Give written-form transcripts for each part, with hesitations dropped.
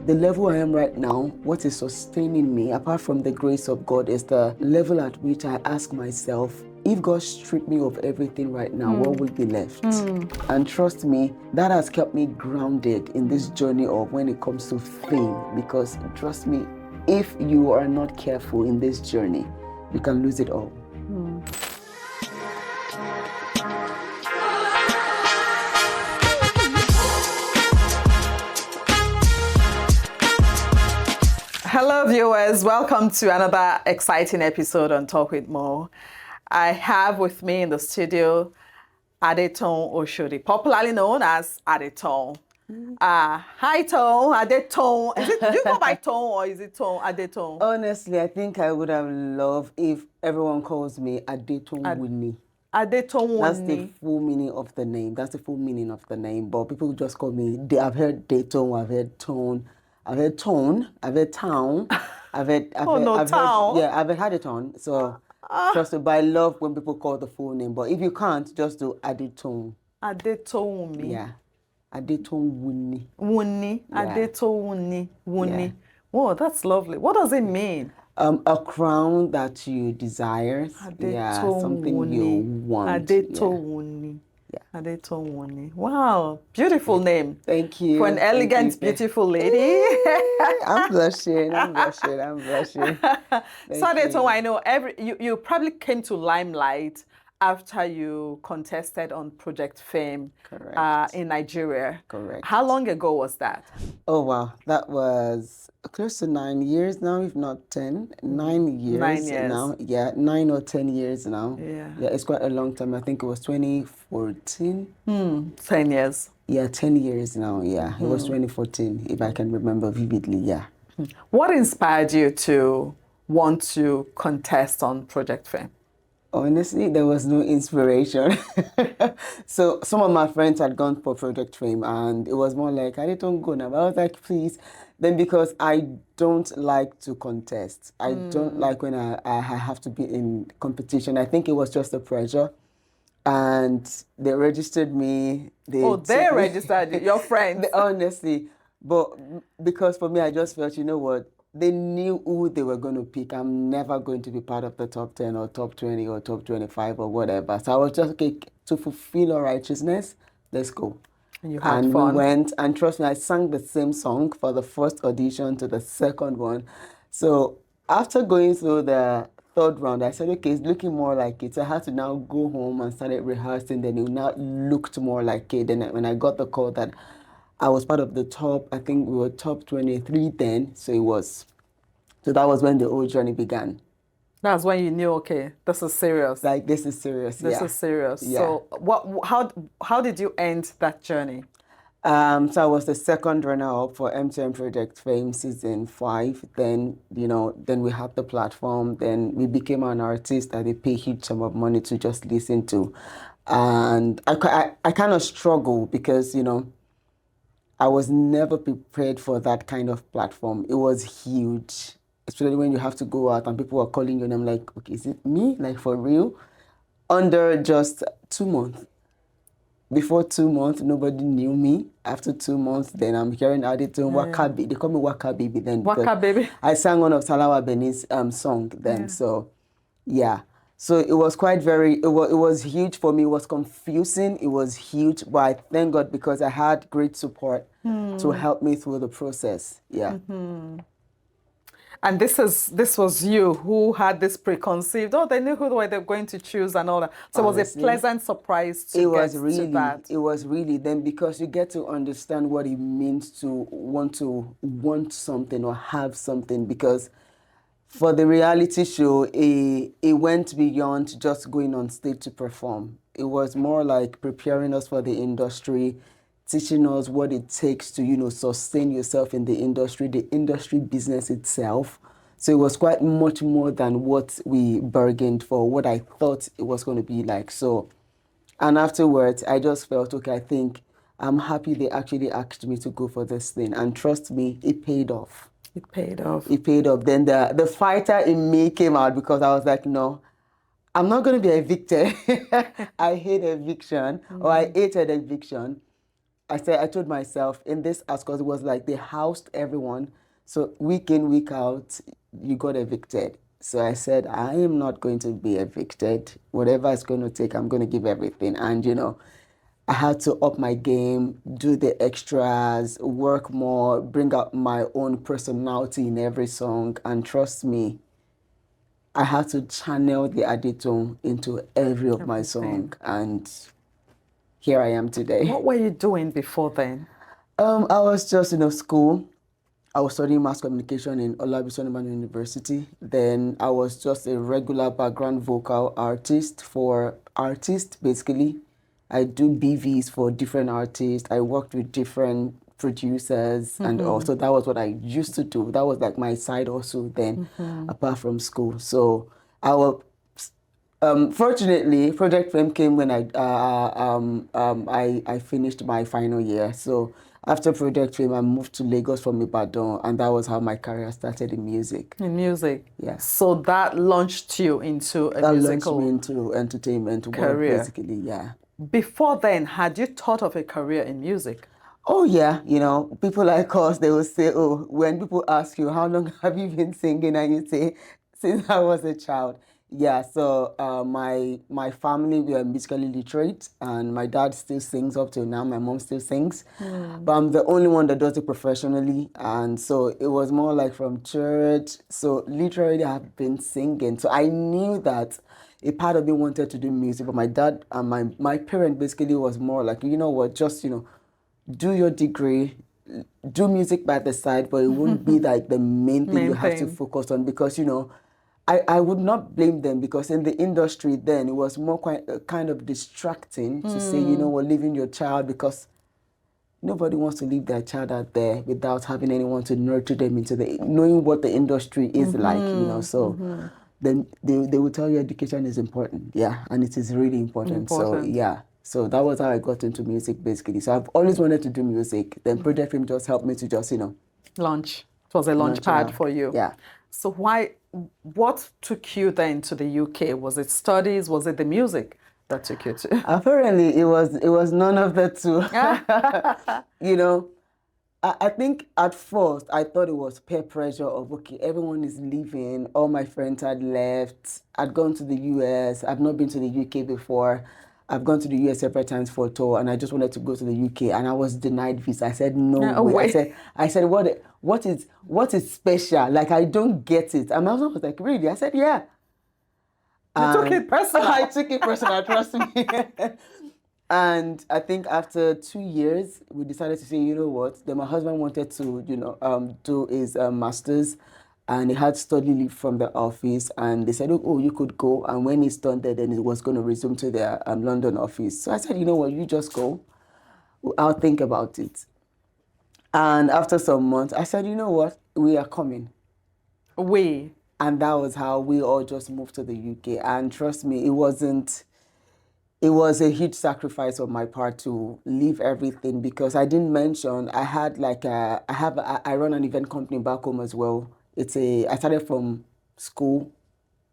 the level I am right now, what is sustaining me, apart from the grace of God, is the level at which I ask myself, if God stripped me of everything right now, what would be left? And trust me, that has kept me grounded in this journey of when it comes to fame. Because trust me, if you are not careful in this journey, you can lose it all. Hello viewers, welcome to another exciting episode on Talk with Mo. I have with me in the studio Adetoun Oshodi, popularly known as Adetoun. Hi Toun, Adetoun. Do you go by Toun or is it Toun, Adetoun? Honestly, I think I would have loved if everyone calls me Adetoun Winnie. Adetoun That's the Winnie. full meaning of the name. That's the full meaning of the name. But people just call me, I've heard Dayton, I've heard Tone, I've heard Tone, I've heard Town, I've heard, Town. I've had it on. So trust me, but I love when people call the full name. But if you can't, just do Adetoun. Adetoun Winnie. Yeah. Adetoun Winnie. Winnie. Yeah. Adetoun Winnie. Yeah. Whoa, that's lovely. What does it mean? A crown that you desire. Yeah, something you want. Adetoun Winnie. Yeah. Adetoun Winnie. Wow, beautiful name. Thank you. For an elegant, beautiful lady. I'm blushing. So Adetoun, I know you probably came to limelight after you contested on Project Fame. Correct. In Nigeria. Correct. How long ago was that? Oh wow, that was close to 9 years now, if not 10. 9 years. 9 years now. Yeah, 9 or 10 years now. Yeah. Yeah, it's quite a long time. I think it was 2014. 10 years. Yeah, 10 years now. Yeah, it was 2014, if I can remember vividly. Yeah. What inspired you to want to contest on Project Fame? Honestly, there was no inspiration. So some of my friends had gone for Project Fame and it was more like, I don't go now. But I was like, please. Then because I don't like to contest. I don't like when I have to be in competition. I think it was just the pressure. And they registered me. They registered you, your friends? Honestly. But because for me, I just felt, you know what? They knew who they were going to pick. I'm never going to be part of the top 10 or top 20 or top 25 or whatever. So I was just, okay, to fulfill our righteousness, let's go. And you had fun. We went, and trust me, I sang the same song for the first audition to the second one. So after going through the third round, I said, okay, it's looking more like it. So I had to now go home and started rehearsing. Then it now looked more like it. Then when I got the call that I was part of the top, I think we were top 23 then, so that was when the whole journey began. That's when you knew, okay, this is serious. Like, this is serious, This is serious. Yeah. So how did you end that journey? So I was the second runner-up for MTN Project Fame Season 5. Then, then we had the platform. Then we became an artist that they pay huge sum of money to just listen to. And I kind of struggle because, I was never prepared for that kind of platform. It was huge, especially when you have to go out and people are calling you and I'm like, okay, is it me? Like, for real? Under just 2 months. Before 2 months, nobody knew me. After 2 months, then I'm hearing Adetoun, Waka Baby. They call me Waka Baby then. Waka Baby. I sang one of Salawa Benin's song then. Yeah. So, yeah. So it was it was huge for me. It was confusing. It was huge, but I thank God because I had great support to help me through the process. Yeah. And this was you who had this preconceived, they knew who they were going to choose and all that. So honestly, it was a pleasant surprise to get that. It was really then because you get to understand what it means to want something or have something, because for the reality show, it went beyond just going on stage to perform. It was more like preparing us for the industry, teaching us what it takes to, sustain yourself in the industry business itself. So it was quite much more than what we bargained for, what I thought it was going to be like. So, and afterwards, I just felt, okay, I think I'm happy they actually asked me to go for this thing. And trust me, it paid off. It paid off. It paid off. Then the fighter in me came out because I was like, no, I'm not going to be evicted. I hate eviction, or I hated eviction. I told myself in this house, because it was like they housed everyone. So week in, week out, you got evicted. So I said, I am not going to be evicted. Whatever it's going to take, I'm going to give everything. And, I had to up my game, do the extras, work more, bring out my own personality in every song. And trust me, I had to channel the Adetoun into every of my Everything. song. And here I am today. What were you doing before then? I was just in a school. I was studying mass communication in Olabisi University. Then I was just a regular background vocal artist for artists, basically. I do BVs for different artists. I worked with different producers, and also that was what I used to do. That was like my side also then, apart from school. So I will. Fortunately, Project Fame came when I finished my final year. So after Project Fame, I moved to Lagos from Ibadan, and that was how my career started in music. In music. Yeah. So that launched you into a That launched me musical into entertainment world, career. basically. Yeah. Before then, had you thought of a career in music? Oh yeah, people like us, they will say, oh, when people ask you, how long have you been singing? And you say, since I was a child. Yeah, so my family, we are musically literate, and my dad still sings up till now. My mom still sings, but I'm the only one that does it professionally. And so it was more like from church. So literally, I've been singing. So I knew that a part of me wanted to do music, but my dad and my parent basically was more like, you know what, just do your degree, do music by the side, but it won't be like the main thing you Main have to thing. focus on, because I would not blame them, because in the industry then it was more kind of distracting to say, we're leaving your child, because nobody wants to leave their child out there without having anyone to nurture them into knowing what the industry is like, so then they will tell you education is important, yeah, and it is really important. So Important. yeah, so that was how I got into music, basically. So I've always wanted to do music. Then Project Film just helped me to just Launch. It was a launch launch it pad out. for you. Yeah. So what took you then to the UK? Was it studies? Was it the music that took you to? Apparently, it was none of the two. you know, I think at first I thought it was peer pressure of, okay, everyone is leaving. All my friends had left. I'd gone to the US. I've not been to the UK before. I've gone to the US several times for a tour, and I just wanted to go to the UK, and I was denied visa. I said no No way. way. I said what is special? Like, I don't get it. And my husband was like, really? I said yeah. You took And it personal. I took it personal, trust me. And I think after 2 years, we decided to say, you know what? Then my husband wanted to, do his master's, and he had study leave from the office. And they said, oh, you could go. And when he's done there, then he was going to resume to their London office. So I said, you know what? You just go. I'll think about it. And after some months, I said, you know what? We are coming. We. And that was how we all just moved to the UK. And trust me, it was a huge sacrifice on my part to leave everything, because I didn't mention I had like I run an event company back home as well. I started from school,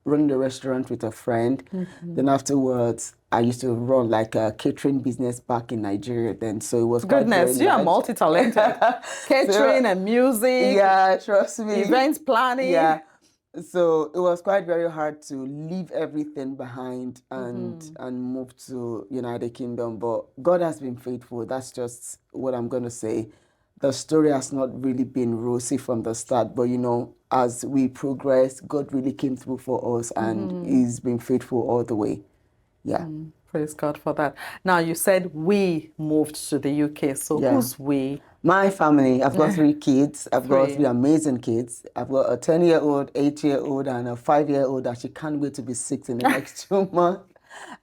running the restaurant with a friend. Then afterwards, I used to run like a catering business back in Nigeria then. So it was quite very Goodness, you are large. multi-talented. Catering and music, Yeah, trust me. events planning. Yeah. So it was quite very hard to leave everything behind and move to United Kingdom. But God has been faithful. That's just what I'm gonna say. The story has not really been rosy from the start, but as we progress, God really came through for us, and He's been faithful all the way. Yeah. Praise God for that. Now, you said we moved to the UK. So Yeah. who's we? My family, I've got 3 kids. I've got 3 Three. amazing kids. I've got a 10-year-old, 8-year-old, and a 5-year-old that she can't wait to be 6 in the next 2 months.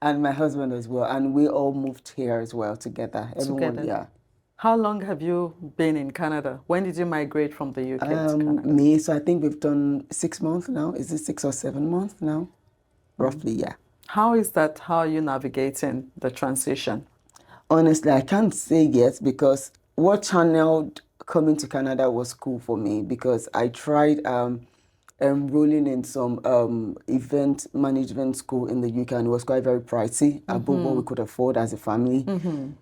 And my husband as well. And we all moved here as well together. Everyone, Together. yeah. How long have you been in Canada? When did you migrate from the UK to Canada? Me, so I think we've done 6 months now. Is it 6 or 7 months now? Roughly, yeah. How is that? How are you navigating the transition? Honestly, I can't say yet, because what channeled coming to Canada was cool for me, because I tried enrolling in some event management school in the UK, and it was quite very pricey, above what we could afford as a family,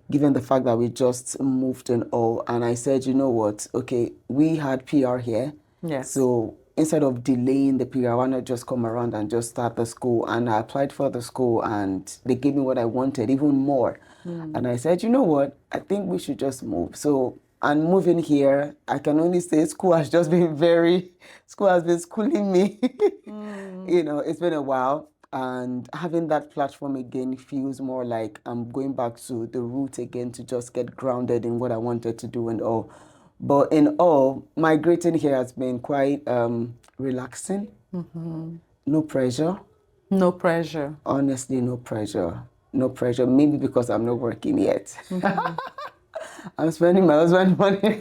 given the fact that we just moved and all. And I said, you know what? Okay, we had PR here. Yes. So instead of delaying the PR, why not just come around and just start the school? And I applied for the school, and they gave me what I wanted, even more. And I said, you know what? I think we should just move. So, and moving here, I can only say school has been schooling me. You know, it's been a while. And having that platform again feels more like I'm going back to the root again to just get grounded in what I wanted to do and all. But in all, migrating here has been quite relaxing. No pressure. No pressure. Honestly, no pressure. No pressure. Maybe because I'm not working yet. I'm spending my husband's money.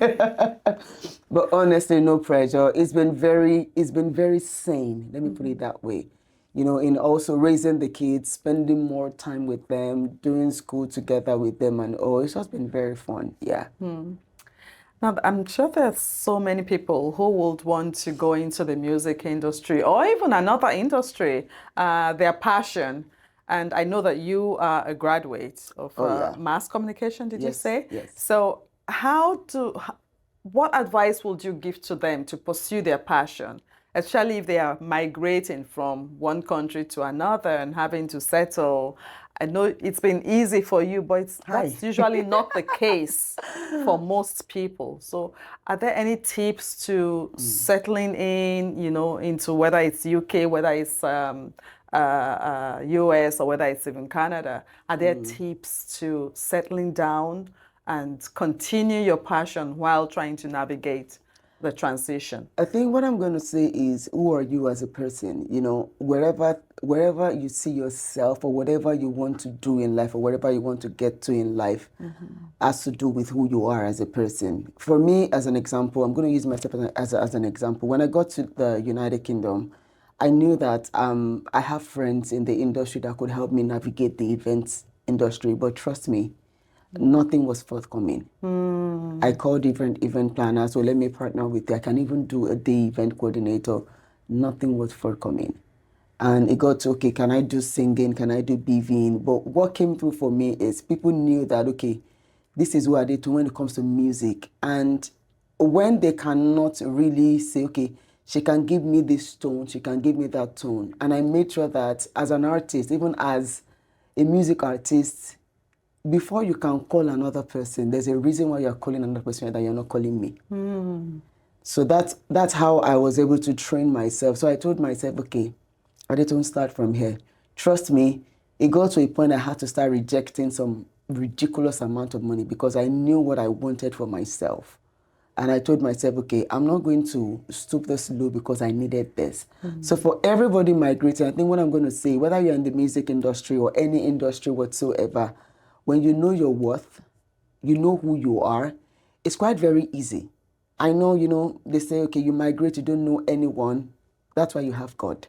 But honestly, no pressure. It's been very sane. Let me put it that way. You know, in also raising the kids, spending more time with them, doing school together with them and all. It's just been very fun. Yeah. Now, I'm sure there's so many people who would want to go into the music industry or even another industry, their passion. And I know that you are a graduate of Oh yeah. mass communication, did you Yes, say? yes. So what advice would you give to them to pursue their passion, especially if they are migrating from one country to another and having to settle? I know it's been easy for you, but that's usually not the case for most people. So are there any tips to settling in, you know, into whether it's UK, whether it's US, or whether it's even Canada? Are there tips to settling down and continue your passion while trying to navigate the transition? I think what I'm going to say is, who are you as a person? You know, wherever you see yourself or whatever you want to do in life or wherever you want to get to in life has to do with who you are as a person. For me, as an example, I'm going to use myself as an example. When I got to the United Kingdom, I knew that I have friends in the industry that could help me navigate the events industry. But trust me, nothing was forthcoming. I called different event planners, so let me partner with you. I can even do a day event coordinator. Nothing was forthcoming. And it got to, okay, can I do singing? Can I do BVing? But what came through for me is people knew that, okay, this is what I did when it comes to music. And when they cannot really say, okay, she can give me this tone, she can give me that tone. And I made sure that as an artist, even as a music artist, before you can call another person, there's a reason why you're calling another person that you're not calling me. So that's how I was able to train myself. So I told myself, okay, I didn't start from here. Trust me, it got to a point I had to start rejecting some ridiculous amount of money because I knew what I wanted for myself. And I told myself, okay, I'm not going to stoop this low because I needed this. So for everybody migrating, I think what I'm going to say, whether you're in the music industry or any industry whatsoever, when you know your worth, you know who you are, it's quite very easy. I know, you know, they say, okay, you migrate, you don't know anyone. That's why you have God.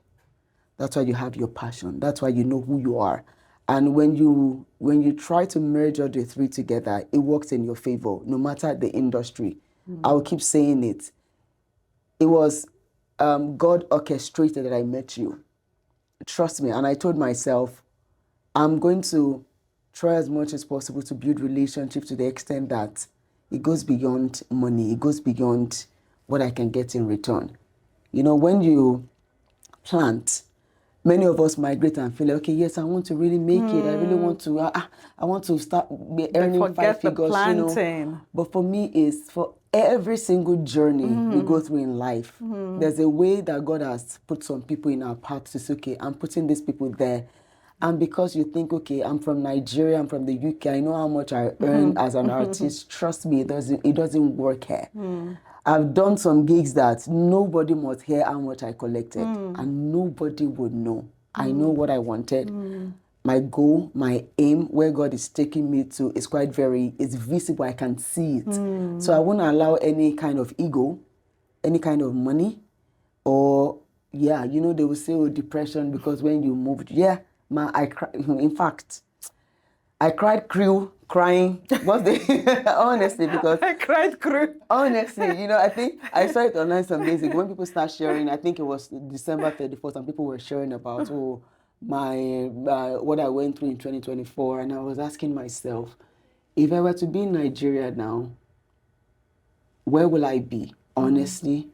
That's why you have your passion. That's why you know who you are. And when you try to merge all the three together, it works in your favor, no matter the industry. I'll keep saying it. It was God orchestrated that I met you. Trust me. And I told myself, I'm going to try as much as possible to build relationships to the extent that it goes beyond money. It goes beyond what I can get in return. You know, when you plant, many of us migrate and feel like, okay, yes, I want to really make it. I really want to, I want to start earning five figures, you know. But for me, it's for every single journey we go through in life, there's a way that God has put some people in our path to say, okay, I'm putting these people there. And because you think, okay, I'm from Nigeria, I'm from the UK, I know how much I earn as an artist. Trust me, it doesn't work here. I've done some gigs that nobody must hear how much I collected, and nobody would know. I know what I wanted. My goal, my aim, where God is taking me to is it's visible. I can see it. So I won't allow any kind of ego, any kind of money, or yeah, you know, they will say, oh, depression because when you moved, yeah, I cried. In fact, I cried crying. What's the honestly, because I cried crew. honestly, I think I saw it online some days ago when people start sharing. I think it was December 31st, and people were sharing about my what I went through in 2024, and I was asking myself, if I were to be in Nigeria now, where will I be? Honestly,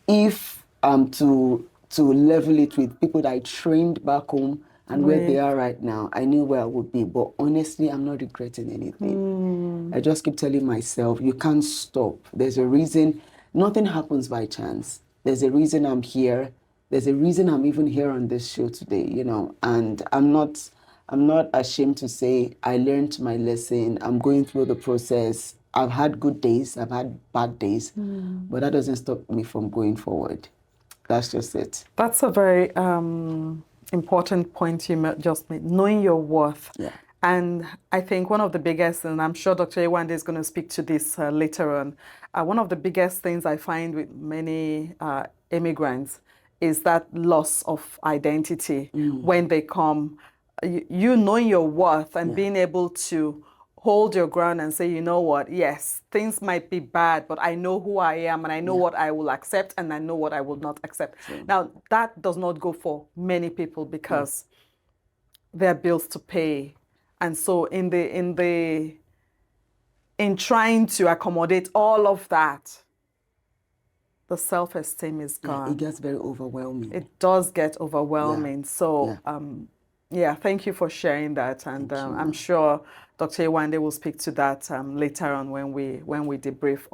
if I'm to level it with people that I trained back home and where they are right now, I knew where I would be. But honestly, I'm not regretting anything. I just keep telling myself, you can't stop. There's a reason. Nothing happens by chance. There's a reason I'm here. There's a reason I'm even here on this show today, and I'm not ashamed to say I learned my lesson. I'm going through the process. I've had good days, I've had bad days, but that doesn't stop me from going forward. That's just it. That's a very important point you just made, knowing your worth. Yeah. And I think one of the biggest, and I'm sure Dr. Ewande is going to speak to this later on, one of the biggest things I find with many immigrants is that loss of identity when they come. You knowing your worth and being able to hold your ground and say, you know what, yes, things might be bad, but I know who I am and I know what I will accept and I know what I will not accept. Now, that does not go for many people because there are bills to pay. And so in trying to accommodate all of that, the self-esteem is gone. It gets very overwhelming. It does get overwhelming. So, Yeah. thank you for sharing that. And I'm sure Dr. Ewande will speak to that later on when we debrief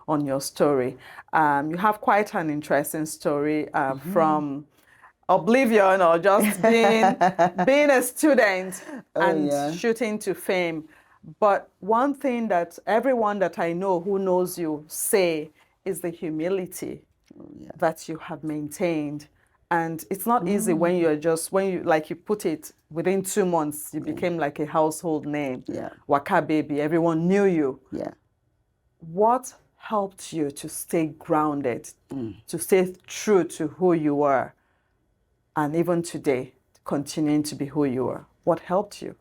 on your story. You have quite an interesting story from oblivion or just being a student and shooting to fame. But one thing that everyone that I know who knows you say is the humility that you have maintained. And it's not easy when you, like you put it, within 2 months, you became like a household name. Yeah. Waka baby, everyone knew you. Yeah. What helped you to stay grounded, to stay true to who you were, and even today, continuing to be who you are? What helped you?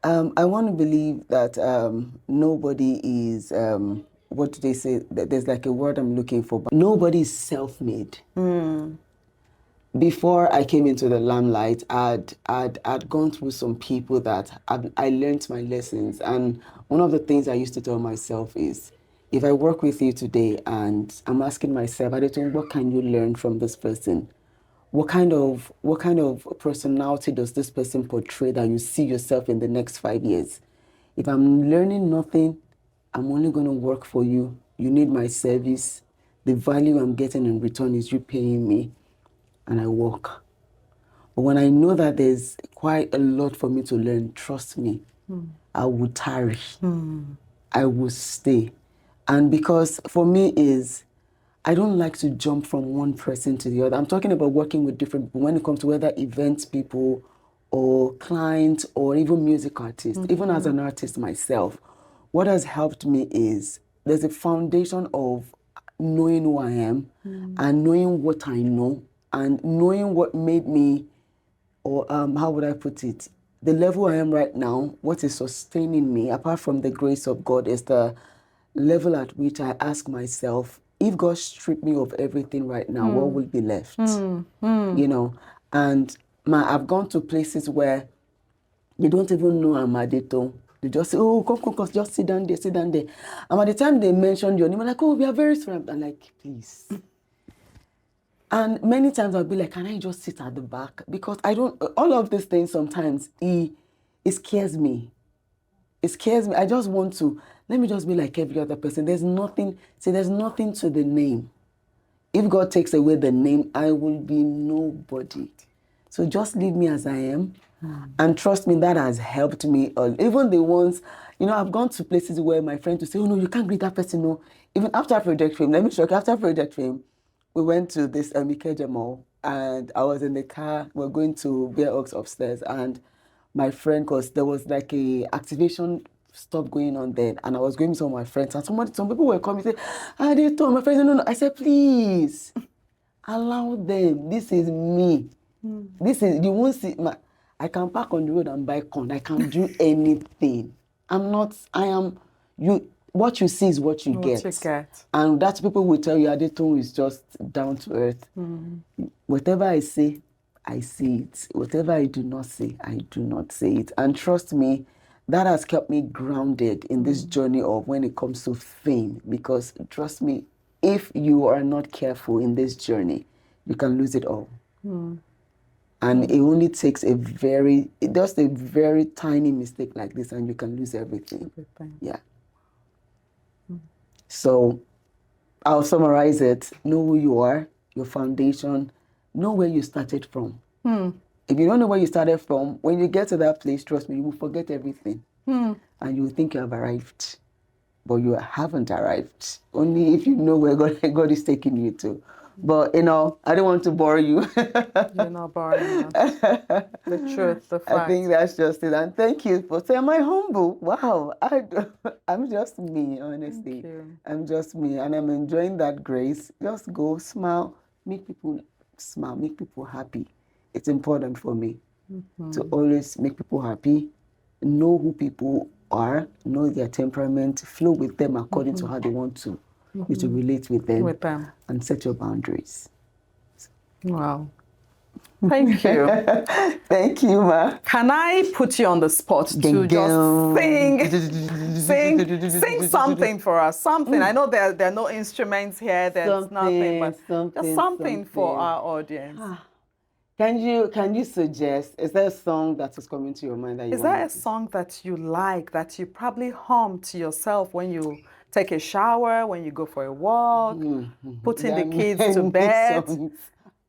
I want to believe that nobody is, what do they say? There's like a word I'm looking for, but nobody is self-made. Before I came into the limelight, I'd gone through some people that I learned my lessons. And one of the things I used to tell myself is, if I work with you today and I'm asking myself, Adetoun, what can you learn from this person? What kind of personality does this person portray that you see yourself in the next 5 years? If I'm learning nothing, I'm only going to work for you. You need my service. The value I'm getting in return is you paying me, and I work. But when I know that there's quite a lot for me to learn, trust me, I will tarry. I will stay. And because for me I don't like to jump from one person to the other. I'm talking about working with different people when it comes to whether events people or clients or even music artists. Even as an artist myself, what has helped me is there's a foundation of knowing who I am and knowing what I know and knowing what made me, or how would I put it, the level I am right now, what is sustaining me, apart from the grace of God, is the level at which I ask myself, if God stripped me of everything right now, what will be left? And I've gone to places where they don't even know I'm Adetoun. They just say, oh, come, just sit down there, sit down there. And by the time they mention your name, I'm like, oh, we are very sorry. I'm like, please. And many times I'll be like, can I just sit at the back? Because all of these things sometimes, it scares me. It scares me. I just want to, let me just be like every other person. There's nothing to the name. If God takes away the name, I will be nobody. So just leave me as I am. And trust me, that has helped me. Even the ones, I've gone to places where my friends will say, oh no, you can't greet that person, no. Even after Project Fame, let me shock you, after Project Fame, we went to this Ikeja Mall, and I was in the car, we're going to Bear Oaks upstairs, and my friend, because there was like a activation stuff going on there, and I was going with some of my friends, and some people were coming and say, they told my friends, no. I said, please, allow them. This is me. This is, you won't see, I can park on the road and buy corn. I can do anything. I am, what you see is what you get. What you get. And that's people will tell you Adetoun is just down to earth. Whatever I say it. Whatever I do not say, I do not say it. And trust me, that has kept me grounded in this journey of when it comes to fame. Because trust me, if you are not careful in this journey, you can lose it all. And it only takes just a very tiny mistake like this and you can lose everything. Yeah. So I'll summarize it. Know who you are, your foundation, know where you started from. If you don't know where you started from, when you get to that place, trust me, you will forget everything. And you will think you have arrived. But you haven't arrived. Only if you know where God is taking you to. But, I don't want to bore you. You're not boring us. The truth, the fact. I think that's just it. And thank you for saying, am I humble? Wow. I'm just me, honestly. I'm just me. And I'm enjoying that grace. Just go, smile, make people smile, make people happy. It's important for me to always make people happy, know who people are, know their temperament, flow with them according to how they want to. You to relate with them and set your boundaries. Wow. Thank you. Thank you, ma. Can I put you on the spot to just sing something for us? Something. I know there are no instruments here. There's nothing, but just something for our audience. Can you suggest? Is there a song that is coming to your mind that you? Is there a song that you like that you probably hum to yourself when you take a shower, when you go for a walk, putting the kids to bed? Songs,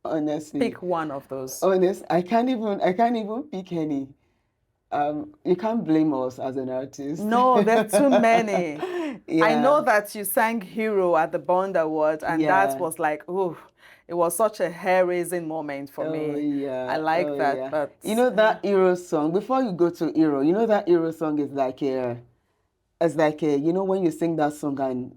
honestly, pick one of those. I can't even pick any. You can't blame us as an artist. No, there's too many. I know that you sang Hero at the Bond Award, and that was like, ooh, it was such a hair-raising moment for me. Yeah. I like that. Yeah. But you know that Hero song, before you go to Hero, you know that Hero song is like when you sing that song and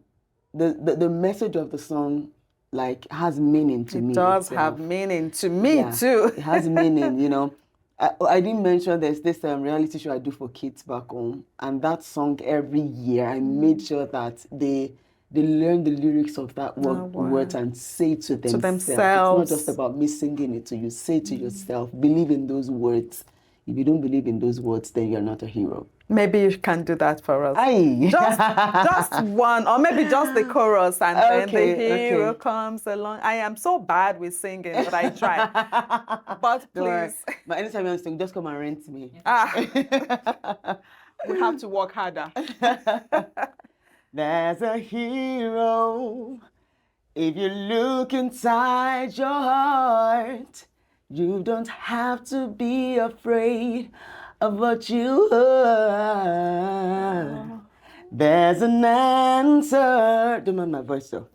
the message of the song like has meaning to me. It does have meaning to me too. It has meaning, I didn't mention there's this reality show I do for kids back home, and that song every year I made sure that they learn the lyrics of that word and say it to themselves. It's not just about me singing it to you. Say it to yourself. Believe in those words. If you don't believe in those words, then you're not a hero. Maybe you can do that for us. Just one, or maybe just the chorus, and then the hero comes along. I am so bad with singing, but I try. But please. But anytime you want to sing, just come and rent me. We have to work harder. There's a hero. If you look inside your heart, you don't have to be afraid of what you are. There's an answer. Don't mind my voice though.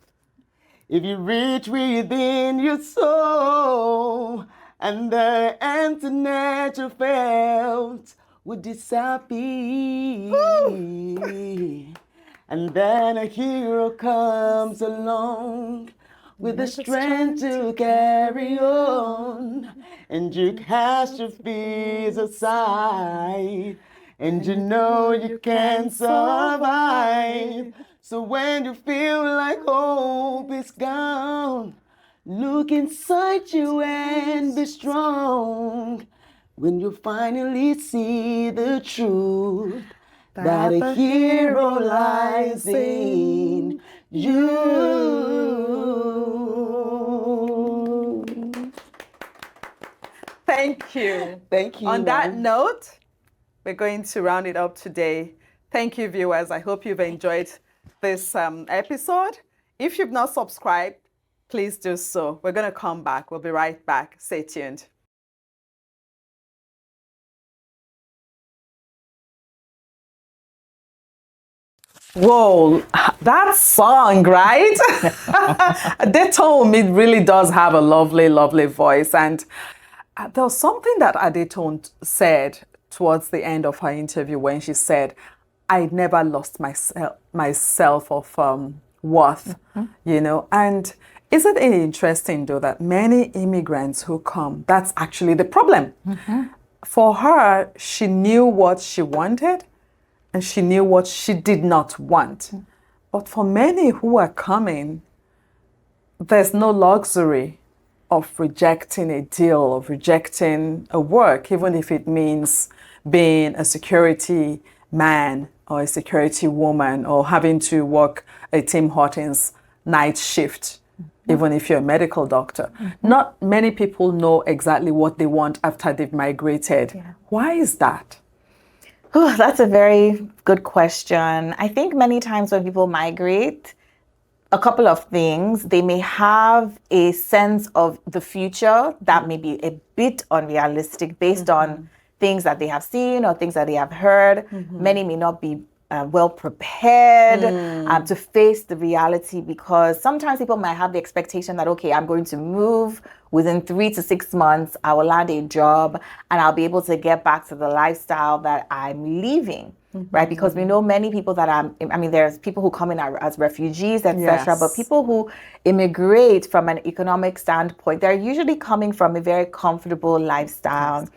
If you reach within your soul, and the emptiness you felt would disappear. And then a hero comes along with the strength to carry on. And you cast your fears aside. And you know you can survive. So when you feel like hope is gone, look inside you and be strong. When you finally see the truth, that a hero lies in you. Thank you. Thank you. On that note, we're going to round it up today. Thank you, viewers. I hope you've enjoyed this episode. If you've not subscribed, please do so. We're going to come back. We'll be right back. Stay tuned. Whoa, that song, right? Adetoun, it really does have a lovely, lovely voice. And there was something that Adetoun said towards the end of her interview when she said, I never lost my self of worth, And isn't it interesting, though, that many immigrants who come, that's actually the problem. For her, she knew what she wanted, and she knew what she did not want. But for many who are coming, there's no luxury of rejecting a deal, of rejecting a work, even if it means being a security man or a security woman, or having to work a Tim Hortons night shift, even if you're a medical doctor. Not many people know exactly what they want after they've migrated. Yeah. Why is that? Oh, that's a very good question. I think many times when people migrate, a couple of things. They may have a sense of the future that may be a bit unrealistic based on things that they have seen or things that they have heard. Many may not be well prepared to face the reality, because sometimes people might have the expectation that, okay, I'm going to move within 3 to 6 months, I will land a job and I'll be able to get back to the lifestyle that I'm leaving. Right, because we know many people that there's people who come in as refugees, etc. But people who immigrate from an economic standpoint, they're usually coming from a very comfortable lifestyle,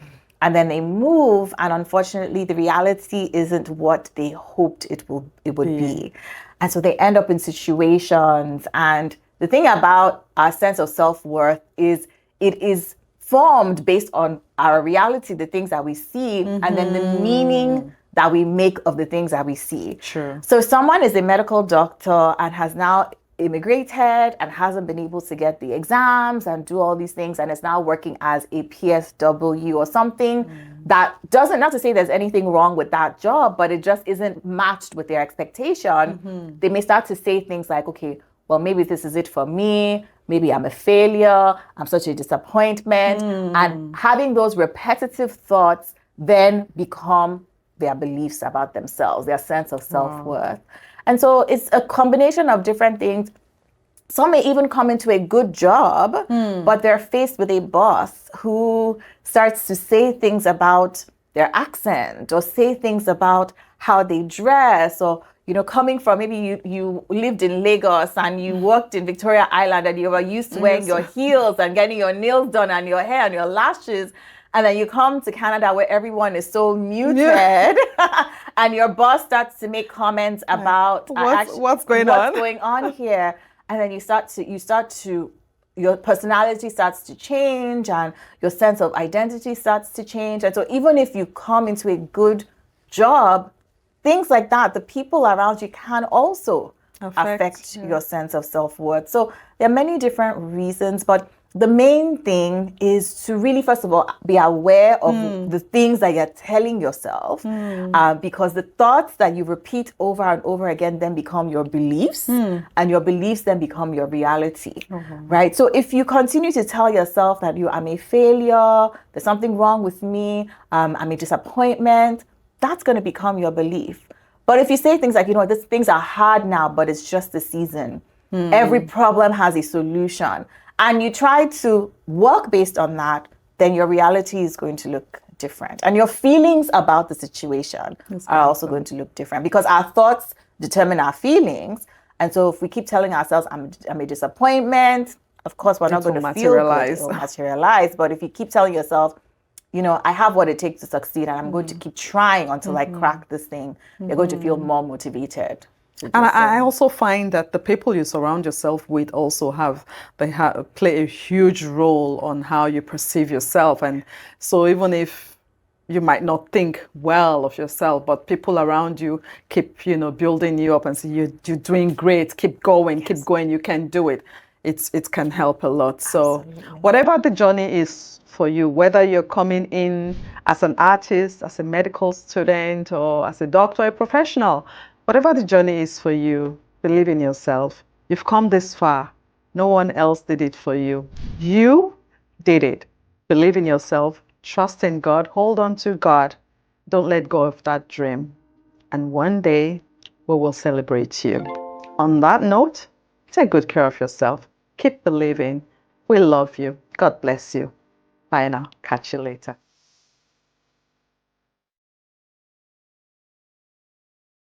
and then they move, and unfortunately, the reality isn't what they hoped it would be, and so they end up in situations. And the thing about our sense of self-worth is it is formed based on our reality, the things that we see, and then the meaning that we make of the things that we see. Sure. So someone is a medical doctor and has now immigrated and hasn't been able to get the exams and do all these things, and is now working as a PSW or something that doesn't, not to say there's anything wrong with that job, but it just isn't matched with their expectation. They may start to say things like, okay, well, maybe this is it for me. Maybe I'm a failure. I'm such a disappointment. And having those repetitive thoughts then become their beliefs about themselves, their sense of self-worth. And so it's a combination of different things. Some may even come into a good job, but they're faced with a boss who starts to say things about their accent, or say things about how they dress, or coming from, maybe you lived in Lagos and you worked in Victoria Island and you were used to wearing your heels and getting your nails done and your hair and your lashes. And then you come to Canada where everyone is so muted, and your boss starts to make comments about what's going on here. And then your personality starts to change, and your sense of identity starts to change. And so even if you come into a good job, things like that, the people around you can also affect your sense of self-worth. So there are many different reasons, but the main thing is to really, first of all, be aware of the things that you're telling yourself, because the thoughts that you repeat over and over again then become your beliefs, and your beliefs then become your reality, right? So if you continue to tell yourself that I'm a failure, there's something wrong with me, I'm a disappointment, that's going to become your belief. But if you say things like, these things are hard now, but it's just a season. Every problem has a solution. And you try to work based on that, then your reality is going to look different. And your feelings about the situation are also going to look different, because our thoughts determine our feelings. And so if we keep telling ourselves, I'm a disappointment, of course, we're not going to feel good. It will materialize. But if you keep telling yourself, I have what it takes to succede, and I'm going to keep trying until I crack this thing, you're going to feel more motivated. And I also find that the people you surround yourself with also play a huge role on how you perceive yourself. And so even if you might not think well of yourself, but people around you keep, building you up and say, you're doing great, keep going, you can do it. It can help a lot. So whatever the journey is for you, whether you're coming in as an artist, as a medical student, or as a doctor, a professional, whatever the journey is for you, believe in yourself. You've come this far. No one else did it for you. You did it. Believe in yourself. Trust in God. Hold on to God. Don't let go of that dream. And one day, we will celebrate you. On that note, take good care of yourself. Keep believing. We love you. God bless you. Bye now. Catch you later.